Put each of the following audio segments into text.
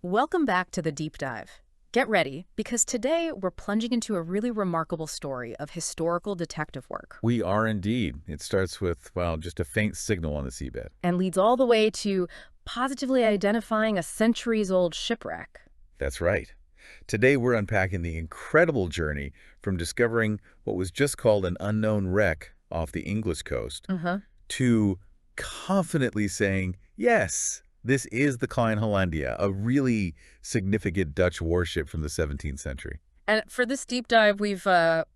Welcome back to the deep dive. Get ready, because today we're plunging into a really remarkable story of historical detective work We are indeed. It starts with, well, just a faint signal on the seabed. and leads all the way to positively identifying a centuries-old shipwreck. That's right. Today we're unpacking the incredible journey from discovering what was just called an unknown wreck off the English coast Uh-huh. to confidently saying, yes, this is the Klein Hollandia, a really significant Dutch warship from the 17th century. And for this deep dive, we've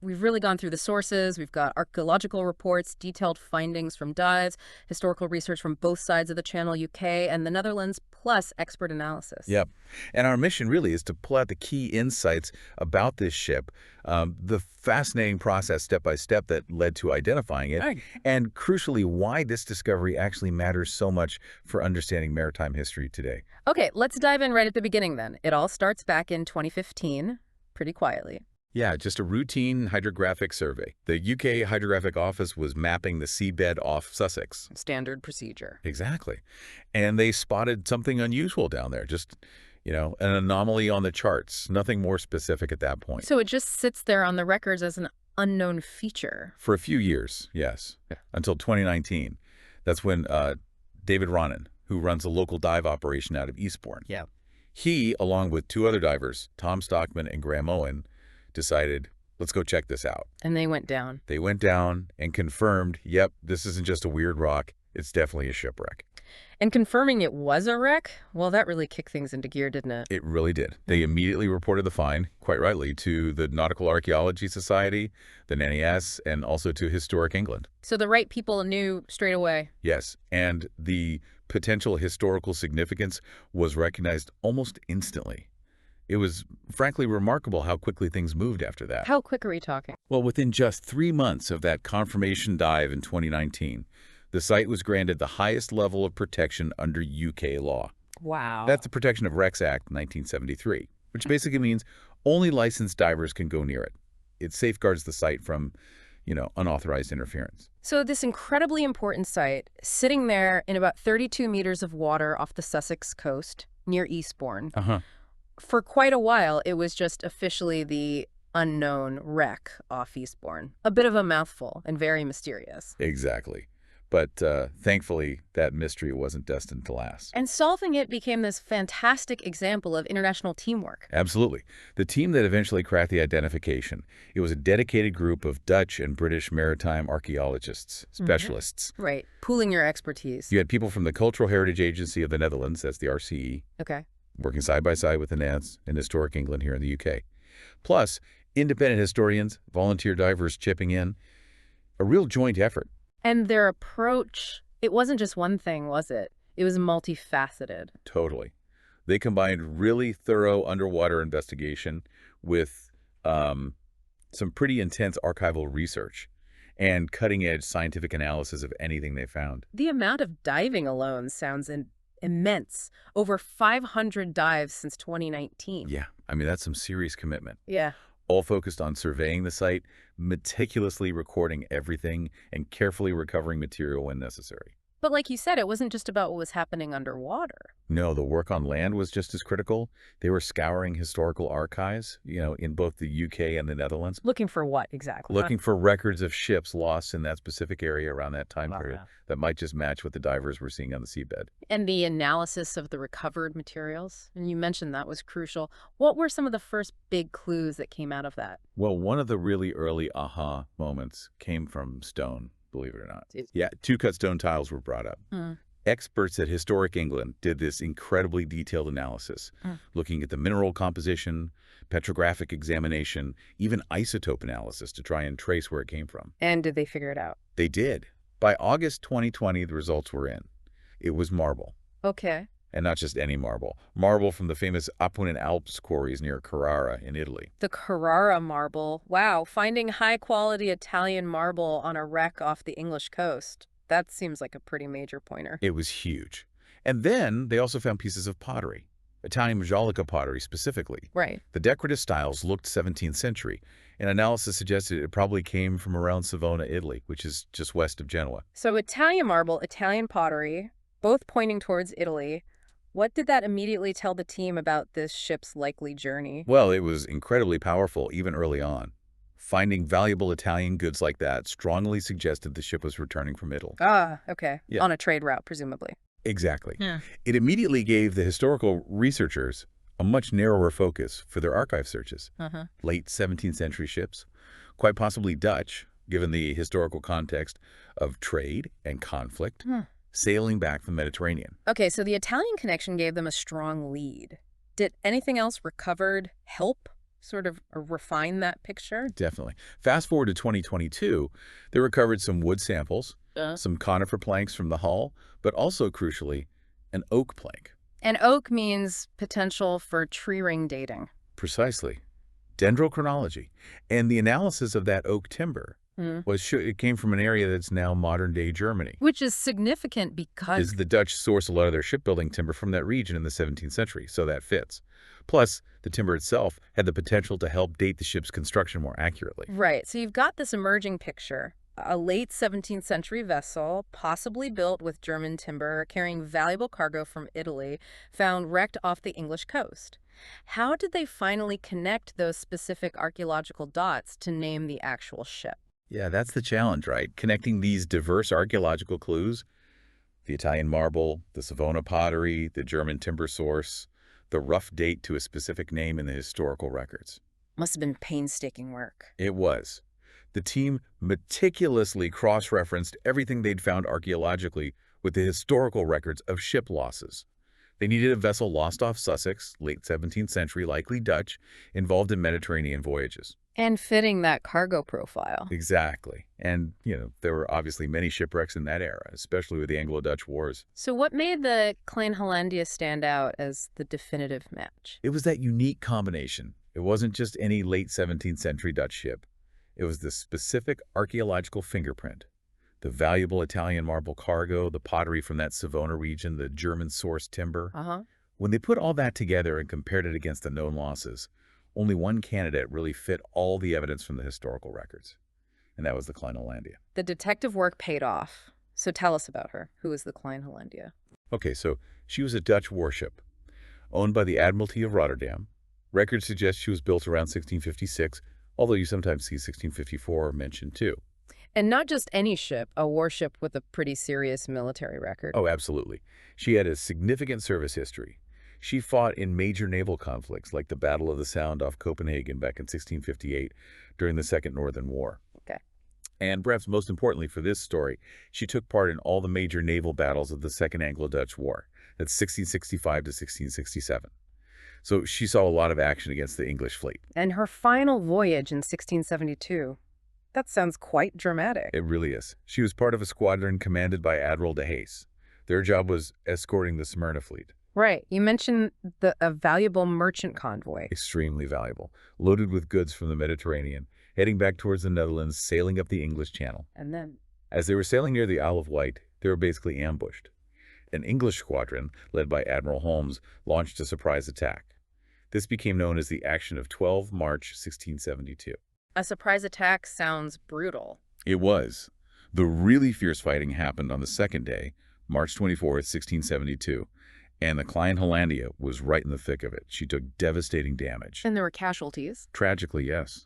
really gone through the sources. We've got archaeological reports, detailed findings from dives, historical research from both sides of the Channel, UK and the Netherlands, plus expert analysis. Yep. And our mission really is to pull out the key insights about this ship, the fascinating process step by step that led to identifying it, Right. and crucially, why this discovery actually matters so much for understanding maritime history today. Okay, let's dive in right at the beginning then. It all starts back in 2015, pretty quietly. Yeah, just a routine hydrographic survey. The UK Hydrographic Office was mapping the seabed off Sussex. Standard procedure. Exactly. And they spotted something unusual down there, just, an anomaly on the charts. Nothing more specific at that point. So it just sits there on the records as an unknown feature. For a few years, yes, until 2019. That's when David Ronan, who runs a local dive operation out of Eastbourne. Yeah. He, along with two other divers, Tom Stockman and Graham Owen, decided, let's go check this out. And they went down. They went down and confirmed, yep, this isn't just a weird rock, it's definitely a shipwreck. And confirming it was a wreck, well, that really kicked things into gear, didn't it? It really did. They immediately reported the find, quite rightly, to the Nautical Archaeology Society, the NES, and also to Historic England. So the right people knew straight away. Yes, and the potential historical significance was recognized almost instantly. It was frankly remarkable how quickly things moved after that. How quick are we talking? Well, within just 3 months of that confirmation dive in 2019, the site was granted the highest level of protection under UK law. Wow. That's the Protection of Wrecks Act 1973, which basically means only licensed divers can go near it. It safeguards the site from, unauthorized interference. So this incredibly important site, sitting there in about 32 meters of water off the Sussex coast near Eastbourne, Uh-huh. for quite a while, it was just officially the unknown wreck off Eastbourne. A bit of a mouthful and very mysterious. Exactly. But thankfully, that mystery wasn't destined to last. And solving it became this fantastic example of international teamwork. Absolutely. The team that eventually cracked the identification, it was a dedicated group of Dutch and British maritime archaeologists, specialists. Right. Pooling your expertise. You had people from the Cultural Heritage Agency of the Netherlands, that's the RCE, Okay. working side by side with the NES and Historic England here in the UK. Plus, independent historians, volunteer divers chipping in. A real joint effort. And their approach, it wasn't just one thing, was it? It was multifaceted. Totally. They combined really thorough underwater investigation with some pretty intense archival research and cutting-edge scientific analysis of anything they found. The amount of diving alone sounds immense. Over 500 dives since 2019. Yeah, I mean, that's some serious commitment. Yeah. All focused on surveying the site, meticulously recording everything, and carefully recovering material when necessary. But like you said, it wasn't just about what was happening underwater. No, the work on land was just as critical. They were scouring historical archives, in both the UK and the Netherlands, Looking for what exactly? looking for records of ships lost in that specific area around that time period that might just match what the divers were seeing on the seabed. And the analysis of the recovered materials. And you mentioned that was crucial. What were some of the first big clues that came out of that? Well, one of the really early aha moments came from stone, believe it or not. It- Yeah, two-cut stone tiles were brought up. Hmm. Experts at Historic England did this incredibly detailed analysis, looking at the mineral composition, petrographic examination, even isotope analysis to try and trace where it came from. And did they figure it out? They did. By August 2020, the results were in. It was marble. Okay. And not just any marble. Marble from the famous Apulian Alps quarries near Carrara in Italy. The Carrara marble. Wow, finding high-quality Italian marble on a wreck off the English coast. That seems like a pretty major pointer. It was huge. And then they also found pieces of pottery, Italian Majolica pottery specifically. Right. The decorative styles looked 17th century, and analysis suggested it probably came from around Savona, Italy, which is just west of Genoa. So Italian marble, Italian pottery, both pointing towards Italy. What did that immediately tell the team about this ship's likely journey? Well, it was incredibly powerful, even early on. Finding valuable Italian goods like that strongly suggested the ship was returning from Italy. Ah, okay. Yeah, On a trade route, presumably. exactly. Yeah. It immediately gave the historical researchers a much narrower focus for their archive searches. Uh-huh. Late 17th century ships, quite possibly Dutch, given the historical context of trade and conflict, Hmm. sailing back from the Mediterranean. Okay, so the Italian connection gave them a strong lead. Did anything else recovered help sort of refine that picture? Definitely. Fast forward to 2022, they recovered some wood samples, Uh, some conifer planks from the hull, but also, crucially, an oak plank. and oak means potential for tree ring dating. Precisely. Dendrochronology. And the analysis of that oak timber Hmm. it came from an area that's now modern-day Germany. Which is significant because Is the Dutch source a lot of their shipbuilding timber from that region in the 17th century, so that fits. Plus, the timber itself had the potential to help date the ship's construction more accurately. right, so you've got this emerging picture. A late 17th century vessel, possibly built with German timber, carrying valuable cargo from Italy, found wrecked off the English coast. How did they finally connect those specific archaeological dots to name the actual ship? Yeah, that's the challenge, right? Connecting these diverse archaeological clues, the Italian marble, the Savona pottery, the German timber source, the rough date to a specific name in the historical records. Must have been painstaking work. It was. The team meticulously cross-referenced everything they'd found archaeologically with the historical records of ship losses. They needed a vessel lost off Sussex, late 17th century, likely Dutch, involved in Mediterranean voyages. And fitting that cargo profile. Exactly. And, there were obviously many shipwrecks in that era, especially with the Anglo-Dutch wars. So what made the Klein Hollandia stand out as the definitive match? It was that unique combination. It wasn't just any late 17th century Dutch ship. It was the specific archaeological fingerprint, the valuable Italian marble cargo, the pottery from that Savona region, the German-sourced timber. Uh-huh. When they put all that together and compared it against the known losses, only one candidate really fit all the evidence from the historical records, and that was the Klein Hollandia. The detective work paid off. So tell us about her. Who is the Klein Hollandia? Okay, so she was a Dutch warship, owned by the Admiralty of Rotterdam. Records suggest she was built around 1656, although you sometimes see 1654 mentioned too. And not just any ship, a warship with a pretty serious military record. Oh, absolutely. She had a significant service history. She fought in major naval conflicts like the Battle of the Sound off Copenhagen back in 1658 during the Second Northern War. Okay. And perhaps most importantly for this story, she took part in all the major naval battles of the Second Anglo-Dutch War. That's 1665 to 1667. So she saw a lot of action against the English fleet. And her final voyage in 1672. That sounds quite dramatic. It really is. She was part of a squadron commanded by Admiral de Hayes. Their job was escorting the Smyrna fleet. Right. You mentioned a valuable merchant convoy. Extremely valuable, loaded with goods from the Mediterranean, heading back towards the Netherlands, sailing up the English Channel. And then? As they were sailing near the Isle of Wight, they were basically ambushed. An English squadron, led by Admiral Holmes, launched a surprise attack. This became known as the Action of 12 March 1672. A surprise attack sounds brutal. It was. The really fierce fighting happened on the second day, March 24th, 1672, and the Klein Hollandia was right in the thick of it. She took devastating damage. And there were casualties. Tragically, yes.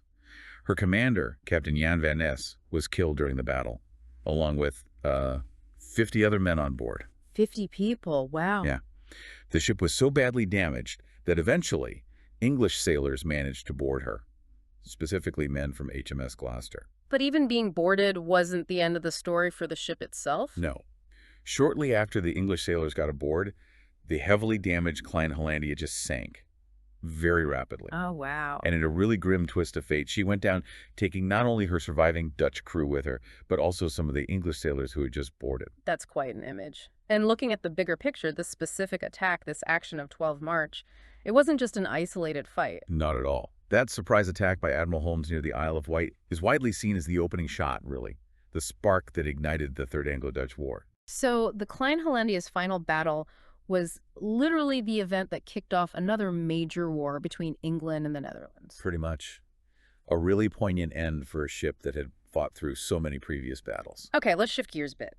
Her commander, Captain Jan van Ness, was killed during the battle, along with 50 other men on board. 50 people, wow. Yeah. The ship was so badly damaged that eventually English sailors managed to board her, specifically men from HMS Gloucester. But even being boarded wasn't the end of the story for the ship itself? No. Shortly after the English sailors got aboard, the heavily damaged Klein Hollandia just sank very rapidly. Oh, wow. And in a really grim twist of fate, she went down, taking not only her surviving Dutch crew with her, but also some of the English sailors who had just boarded. That's quite an image. And looking at the bigger picture, this specific attack, this action of 12 March, it wasn't just an isolated fight. Not at all. That surprise attack by Admiral Holmes near the Isle of Wight is widely seen as the opening shot, really, the spark that ignited the Third Anglo-Dutch War. So the Klein Hollandia's final battle was literally the event that kicked off another major war between England and the Netherlands. Pretty much. A really poignant end for a ship that had fought through so many previous battles. Okay, let's shift gears a bit.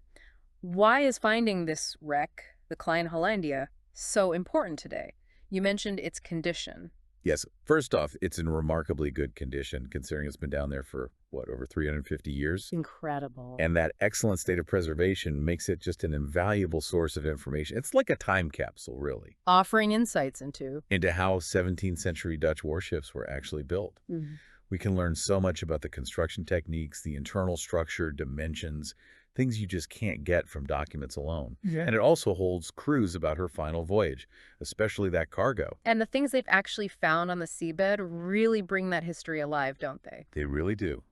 Why is finding this wreck, the Klein Hollandia, so important today? You mentioned its condition. Yes, first off, it's in remarkably good condition, considering it's been down there for, what, over 350 years? Incredible. And that excellent state of preservation makes it just an invaluable source of information. It's like a time capsule, really, Offering insights into how 17th century Dutch warships were actually built. Mhm. We can learn so much about the construction techniques, the internal structure, dimensions, things you just can't get from documents alone. Yeah. And it also holds clues about her final voyage, especially that cargo. And the things they've actually found on the seabed really bring that history alive, don't they? They really do.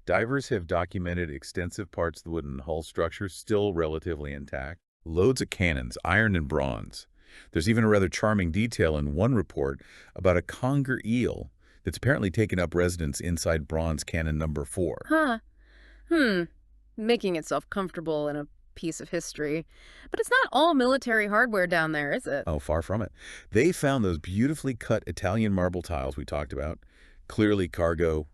Divers have documented extensive parts of the wooden hull structure still relatively intact. Loads of cannons, iron and bronze. There's even a rather charming detail in one report about a conger eel that's apparently taken up residence inside bronze cannon number 4. Huh. Making itself comfortable in a piece of history. But it's not all military hardware down there, is it? Oh, far from it. They found those beautifully cut Italian marble tiles we talked about. Clearly cargo,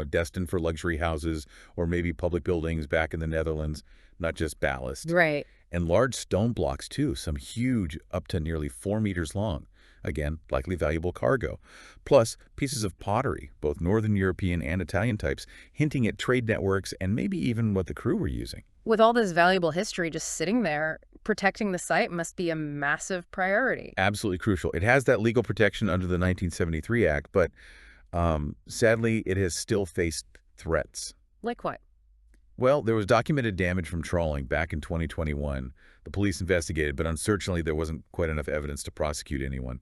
destined for luxury houses or maybe public buildings back in the Netherlands, not just ballast. Right. And large stone blocks, too, some huge, up to nearly 4 meters long. Again, likely valuable cargo. Plus, pieces of pottery, both Northern European and Italian types, hinting at trade networks and maybe even what the crew were using. With all this valuable history just sitting there, protecting the site must be a massive priority. Absolutely crucial. It has that legal protection under the 1973 Act, but sadly, it has still faced threats. Like what? Well, there was documented damage from trawling back in 2021. The police investigated, but unfortunately, there wasn't quite enough evidence to prosecute anyone.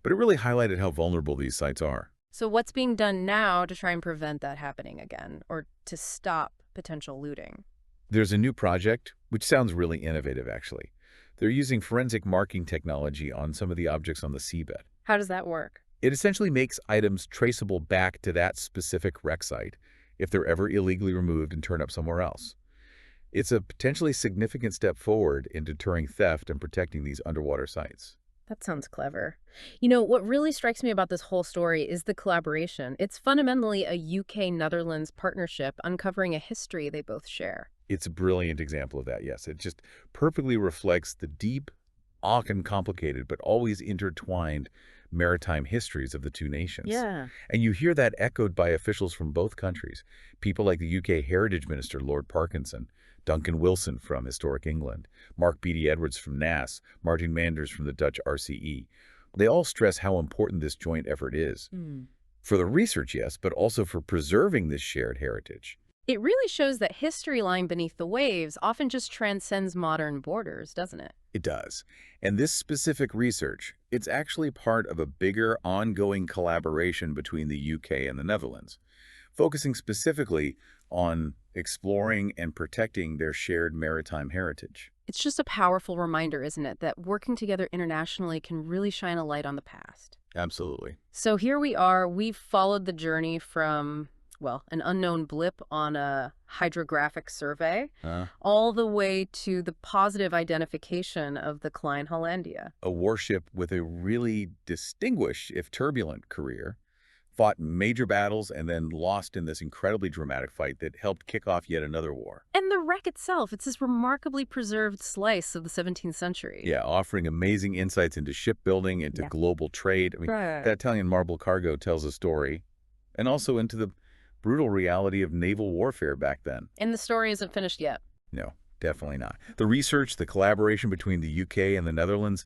But it really highlighted how vulnerable these sites are. So what's being done now to try and prevent that happening again, or to stop potential looting? There's a new project, which sounds really innovative, actually. They're using forensic marking technology on some of the objects on the seabed. How does that work? It essentially makes items traceable back to that specific wreck site if they're ever illegally removed and turned up somewhere else. It's a potentially significant step forward in deterring theft and protecting these underwater sites. That sounds clever. You know, what really strikes me about this whole story is the collaboration. It's fundamentally a UK-Netherlands partnership uncovering a history they both share. It's a brilliant example of that, yes. It just perfectly reflects the deep, often complicated, but always intertwined maritime histories of the two nations. Yeah. And you hear that echoed by officials from both countries. People like the UK Heritage Minister, Lord Parkinson, Duncan Wilson from Historic England, Mark Beattie Edwards from NAS, Martin Manders from the Dutch RCE. They all stress how important this joint effort is. For the research, yes, but also for preserving this shared heritage. It really shows that history lying beneath the waves often just transcends modern borders, doesn't it? It does. And this specific research, it's actually part of a bigger ongoing collaboration between the UK and the Netherlands, focusing specifically on exploring and protecting their shared maritime heritage. It's just a powerful reminder, isn't it, that working together internationally can really shine a light on the past. Absolutely. So here we are. We've followed the journey from, well, an unknown blip on a hydrographic survey, all the way to the positive identification of the Klein Hollandia. A warship with a really distinguished, if turbulent, career, fought major battles and then lost in this incredibly dramatic fight that helped kick off yet another war. And the wreck itself, it's this remarkably preserved slice of the 17th century. Yeah, offering amazing insights into shipbuilding, into global trade. I mean, that Italian marble cargo tells a story, and also into the brutal reality of naval warfare back then. And the story isn't finished yet. No, definitely not. The research, the collaboration between the UK and the Netherlands,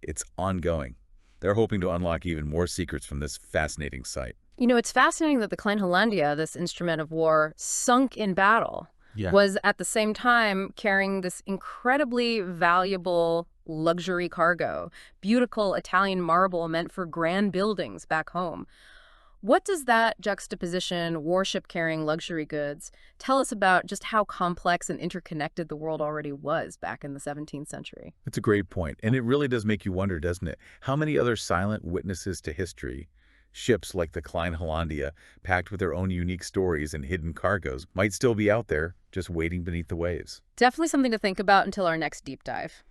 it's ongoing. They're hoping to unlock even more secrets from this fascinating site. You know, it's fascinating that the Klein Hollandia, this instrument of war, sunk in battle, was at the same time carrying this incredibly valuable luxury cargo, beautiful Italian marble meant for grand buildings back home. What does that juxtaposition, warship carrying luxury goods, tell us about just how complex and interconnected the world already was back in the 17th century? It's a great point, and it really does make you wonder, doesn't it? How many other silent witnesses to history, ships like the Klein Hollandia, packed with their own unique stories and hidden cargoes, might still be out there, just waiting beneath the waves? Definitely something to think about until our next deep dive.